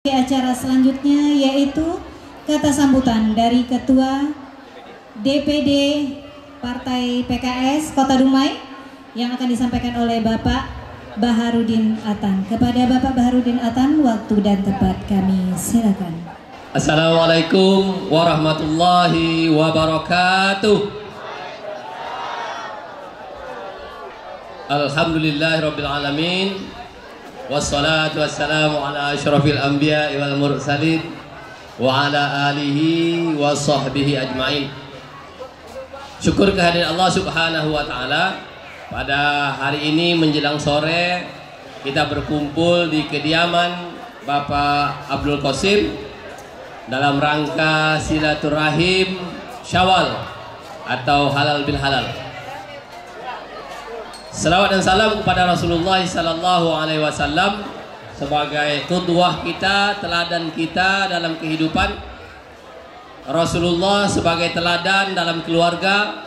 Acara selanjutnya yaitu kata sambutan dari Ketua DPD Partai PKS Kota Dumai yang akan disampaikan oleh Bapak Baharudin Atan. Kepada Bapak Baharudin Atan, waktu dan tempat kami silakan. Assalamualaikum warahmatullahi wabarakatuh. Alhamdulillahirabbil alamin. Wassalatu wassalamu ala asyrafil anbiya wal mursalin wa ala alihi wa sahbihi ajmain. Syukur kehadiran Allah Subhanahu wa taala. Pada hari ini menjelang sore kita berkumpul di kediaman Bapak Abdul Qasim dalam rangka silaturahim Syawal atau halal bil halal. Salawat dan salam kepada Rasulullah sallallahu alaihi wasallam sebagai qudwah kita, teladan kita dalam kehidupan. Rasulullah sebagai teladan dalam keluarga.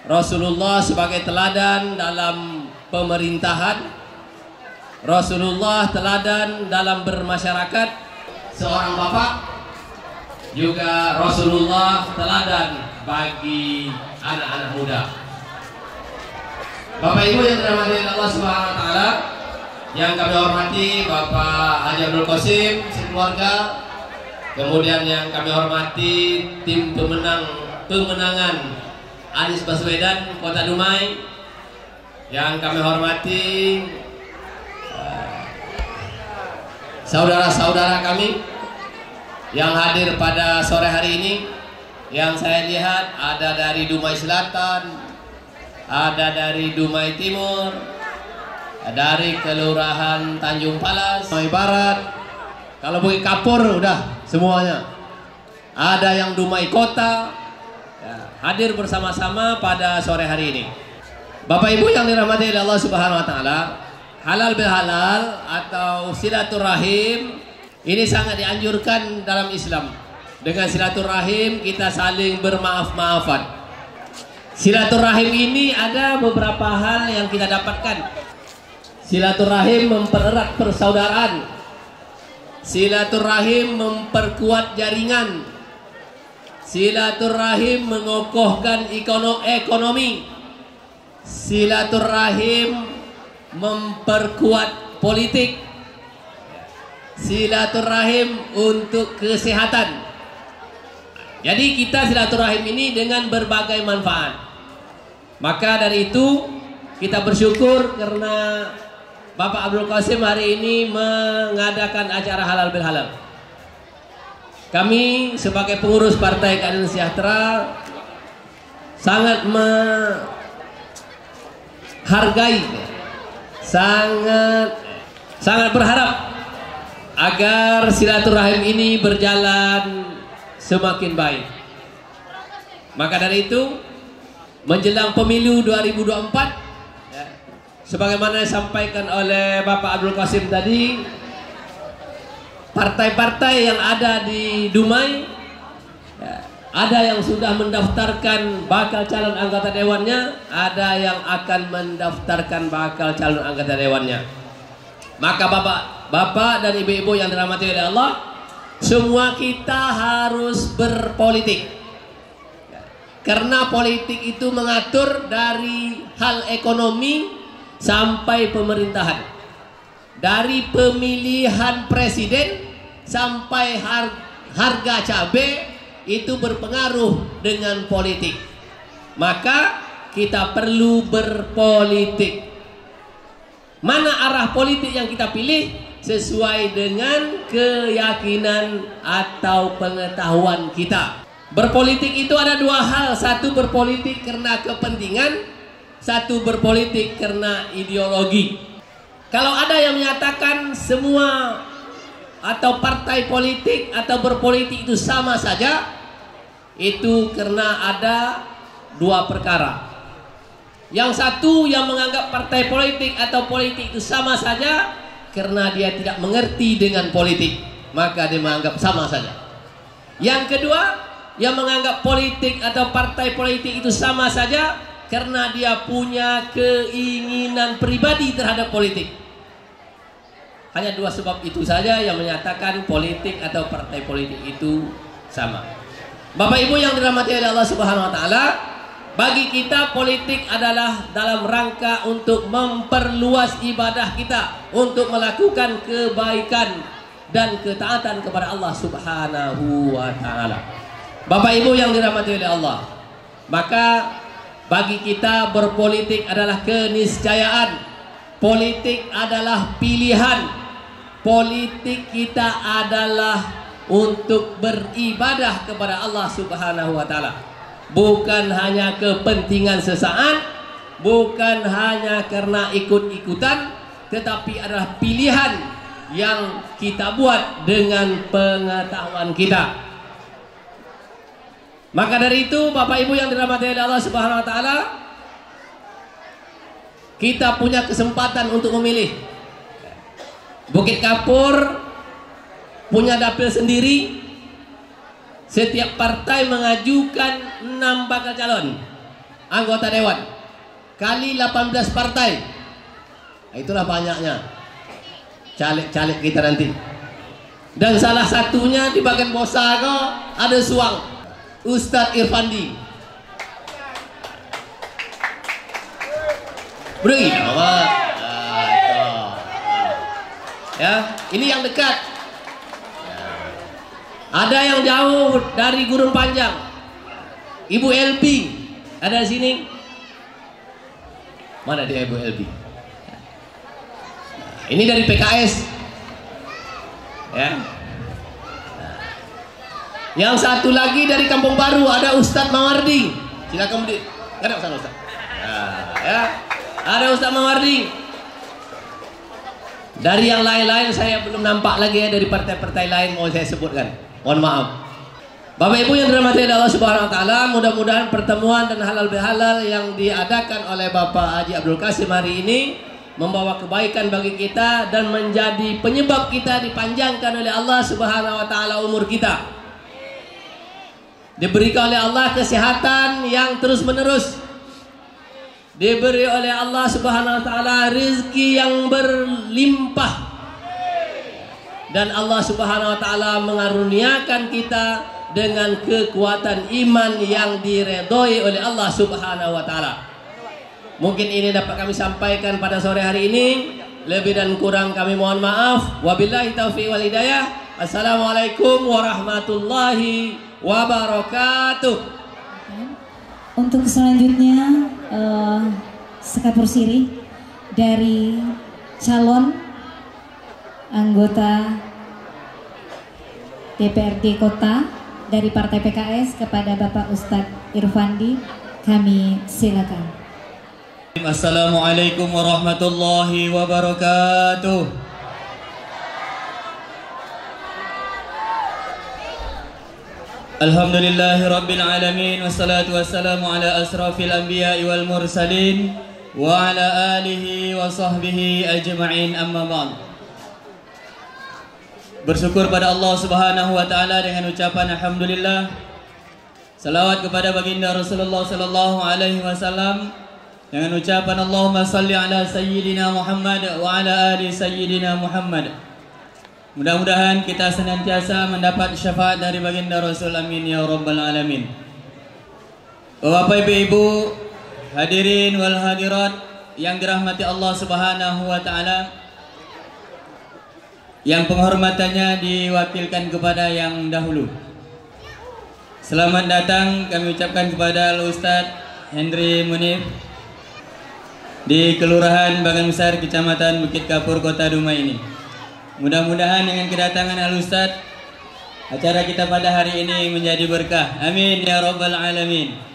Rasulullah sebagai teladan dalam pemerintahan. Rasulullah teladan dalam bermasyarakat. Seorang bapak juga Rasulullah teladan bagi anak-anak muda. Bapak Ibu yang dirahmati Allah Subhanahu wa taala, yang kami hormati Bapak Haji Abdul Qasim sekeluarga, kemudian yang kami hormati tim pemenangan Anies Baswedan Kota Dumai, yang kami hormati saudara-saudara kami yang hadir pada sore hari ini. Yang saya lihat ada dari Dumai Selatan, ada dari Dumai Timur, dari Kelurahan Tanjung Palas, Dumai Barat, kalau Bukit Kapur udah semuanya. Ada yang Dumai Kota ya, hadir bersama-sama pada sore hari ini. Bapak Ibu yang dirahmati oleh Allah Subhanahu wa taala, halal bil halal atau silaturahim ini sangat dianjurkan dalam Islam. Dengan silaturahim kita saling bermaaf-maafan. Silaturahim ini ada beberapa hal yang kita dapatkan. Silaturahim mempererat persaudaraan. Silaturahim memperkuat jaringan. Silaturahim mengokohkan ekonomi. Silaturahim memperkuat politik. Silaturahim untuk kesehatan. Jadi kita silaturahim ini dengan berbagai manfaat. Maka dari itu kita bersyukur karena Bapak Abdul Qasim hari ini mengadakan acara halal bil halal. Kami sebagai pengurus Partai Keadilan Sejahtera sangat menghargai, sangat berharap agar silaturahim ini berjalan semakin baik. Maka dari itu menjelang pemilu 2024 ya, sebagaimana disampaikan oleh Bapak Abdul Qasim tadi, partai-partai yang ada di Dumai ya, ada yang sudah mendaftarkan bakal calon anggota dewannya, ada yang akan mendaftarkan bakal calon anggota dewannya. Maka bapak dan ibu-ibu yang dirahmati oleh Allah, semua kita harus berpolitik. Karena politik itu mengatur dari hal ekonomi sampai pemerintahan. Dari pemilihan presiden sampai harga cabai itu berpengaruh dengan politik. Maka kita perlu berpolitik. Mana arah politik yang kita pilih sesuai dengan keyakinan atau pengetahuan kita. Berpolitik itu ada dua hal. Satu berpolitik karena kepentingan, satu berpolitik karena ideologi. Kalau ada yang menyatakan semua atau partai politik atau berpolitik itu sama saja, itu karena ada dua perkara. Yang satu yang menganggap partai politik atau politik itu sama saja karena dia tidak mengerti dengan politik, maka dia menganggap sama saja. Yang kedua, yang menganggap politik atau partai politik itu sama saja karena dia punya keinginan pribadi terhadap politik. Hanya dua sebab itu saja yang menyatakan politik atau partai politik itu sama. Bapak Ibu yang dirahmati oleh Allah Subhanahu wa taala, bagi kita politik adalah dalam rangka untuk memperluas ibadah kita, untuk melakukan kebaikan dan ketaatan kepada Allah Subhanahu wa taala. Bapak Ibu yang dirahmati oleh Allah, maka bagi kita berpolitik adalah keniscayaan. Politik adalah pilihan. Politik kita adalah untuk beribadah kepada Allah Subhanahu wa taala. Bukan hanya kepentingan sesaat, bukan hanya karena ikut-ikutan, tetapi adalah pilihan yang kita buat dengan pengetahuan kita. Maka dari itu Bapak Ibu yang dirahmati oleh Allah Subhanahu wa taala, kita punya kesempatan untuk memilih. Bukit Kapur punya dapil sendiri. Setiap partai mengajukan 6 bakal calon anggota dewan kali 18 partai. Nah, itulah banyaknya caleg-caleg kita nanti. Dan salah satunya di bagian Bosago ada suang Ustadz Irfandi. Beri nama. Ya, ini yang dekat. Ada yang jauh dari Gurun Panjang. Ibu LB ada di sini. Mana dia Ibu LB? Ini dari PKS. Ya. Yang satu lagi dari Kampung Baru ada Ustadz Mawardi. Silakan berdiri. Ada Ustadz. Nah, ya. Ada Ustadz Mawardi. Dari yang lain-lain saya belum nampak lagi ya, dari partai-partai lain mau saya sebutkan. Mohon maaf. Bapak Ibu yang dirahmati oleh Allah Subhanahu wa taala, mudah-mudahan pertemuan dan halal bihalal yang diadakan oleh Bapak Haji Abdul Qasim hari ini membawa kebaikan bagi kita dan menjadi penyebab kita dipanjangkan oleh Allah Subhanahu wa taala umur kita. Diberikan oleh Allah kesehatan yang terus-menerus. Diberi oleh Allah Subhanahu wa taala rezeki yang berlimpah. Dan Allah Subhanahu wa taala mengaruniakan kita dengan kekuatan iman yang diredhoi oleh Allah Subhanahu wa taala. Mungkin ini dapat kami sampaikan pada sore hari ini. Lebih dan kurang kami mohon maaf. Wabillahi taufiq wal hidayah. Assalamualaikum warahmatullahi wabarakatuh. Untuk selanjutnya Sekapur Siri dari calon anggota DPRD Kota dari Partai PKS kepada Bapak Ustadz Irfandi, kami silakan. Assalamualaikum warahmatullahi wabarakatuh. Alhamdulillahi Rabbil Alamin. Wassalatu wassalamu ala asrafil anbiya'i wal mursalin wa ala alihi wa sahbihi ajma'in, amma ba'd. Bersyukur pada Allah Subhanahu wa ta'ala dengan ucapan Alhamdulillah. Salawat kepada baginda Rasulullah sallallahu alaihi wasallam dengan ucapan Allahumma salli ala sayyidina Muhammad wa ala ali sayyidina Muhammad. Mudah-mudahan kita senantiasa mendapat syafaat dari baginda Rasul, amin ya rabbal alamin. Bapak Ibu, hadirin wal hadirat yang dirahmati Allah Subhanahu wa taala, yang penghormatannya diwakilkan kepada yang dahulu. Selamat datang kami ucapkan kepada Al-Ustadz Hendri Munif di Kelurahan Bagan Besar, Kecamatan Bukit Kapur, Kota Dumai ini. Mudah-mudahan dengan kedatangan Al-Ustadz, acara kita pada hari ini menjadi berkah. Amin ya rabbal alamin.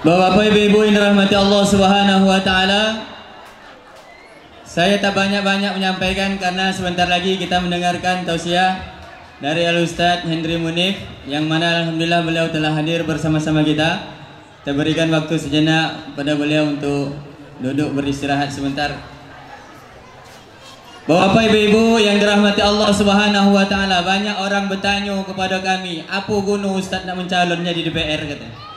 Bapak Ibu yang dirahmati Allah Subhanahu wa taala, Saya tak banyak-banyak menyampaikan karena sebentar lagi kita mendengarkan tausiah dari Al-Ustaz Hendri Munif, yang mana alhamdulillah beliau telah hadir bersama-sama kita. Kita berikan waktu sejenak pada beliau untuk duduk beristirahat sebentar. Bapak Ibu yang dirahmati Allah Subhanahu wa taala, banyak orang bertanya kepada kami, apa guna Ustaz nak mencalonnya di DPR katanya.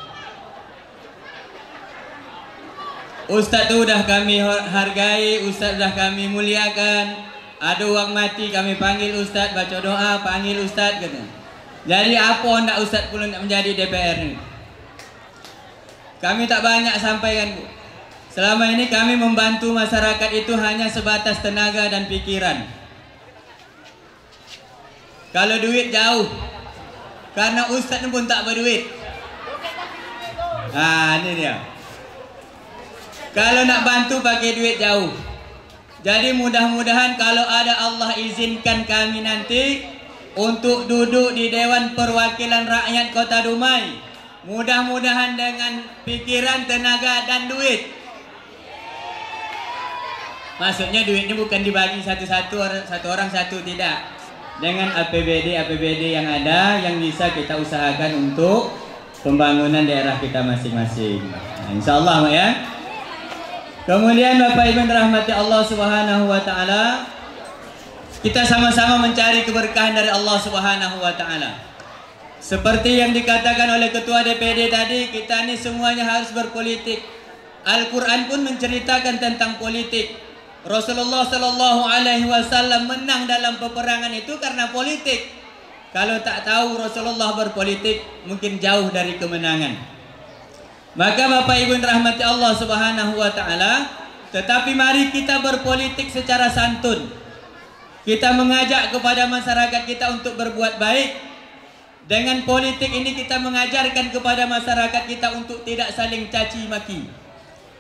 Ustaz tu dah kami hargai, Ustaz dah kami muliakan. Ada orang mati kami panggil Ustaz, baca doa, panggil Ustaz kata. Jadi apa nak Ustaz pula nak menjadi DPR ni? Kami tak banyak sampaikan, Bu. Selama ini kami membantu masyarakat itu hanya sebatas tenaga dan pikiran. Kalau duit jauh, karena Ustaz pun tak berduit. Ini dia. Kalau nak bantu pakai duit jauh. Jadi mudah-mudahan kalau ada Allah izinkan kami nanti untuk duduk di Dewan Perwakilan Rakyat Kota Dumai, mudah-mudahan dengan pikiran, tenaga dan duit. Maksudnya duitnya bukan dibagi satu orang satu, tidak. Dengan APBD yang ada yang bisa kita usahakan untuk pembangunan daerah kita masing-masing. Insyaallah ya. Kemudian Bapak Ibu rahmati Allah Subhanahu wa taala, kita sama-sama mencari keberkahan dari Allah Subhanahu wa taala. Seperti yang dikatakan oleh Ketua DPD tadi, kita ini semuanya harus berpolitik. Al-Qur'an pun menceritakan tentang politik. Rasulullah sallallahu alaihi wasallam menang dalam peperangan itu karena politik. Kalau tak tahu Rasulullah berpolitik, mungkin jauh dari kemenangan. Maka Bapak Ibu yang rahmati Allah Subhanahu wa taala, tetapi mari kita berpolitik secara santun. Kita mengajak kepada masyarakat kita untuk berbuat baik. Dengan politik ini kita mengajarkan kepada masyarakat kita untuk tidak saling caci maki,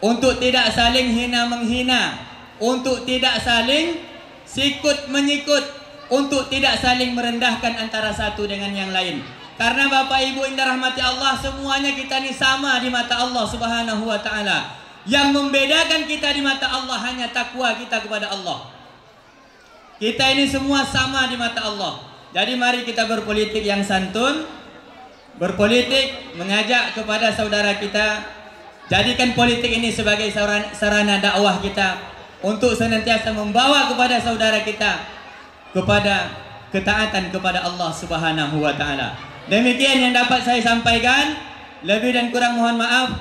untuk tidak saling hina menghina, untuk tidak saling sikut menyikut, untuk tidak saling merendahkan antara satu dengan yang lain. Karena Bapak Ibu yang dirahmati Allah, semuanya kita ini sama di mata Allah Subhanahu wa taala. Yang membedakan kita di mata Allah hanya takwa kita kepada Allah. Kita ini semua sama di mata Allah. Jadi mari kita berpolitik yang santun, berpolitik mengajak kepada saudara kita. Jadikan politik ini sebagai sarana dakwah kita untuk senantiasa membawa kepada saudara kita kepada ketaatan kepada Allah Subhanahu wa taala. Demikian yang dapat saya sampaikan. Lebih dan kurang mohon maaf.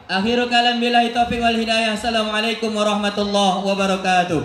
Akhirul kalam billahi taufiq wal hidayah. Assalamualaikum warahmatullahi wabarakatuh.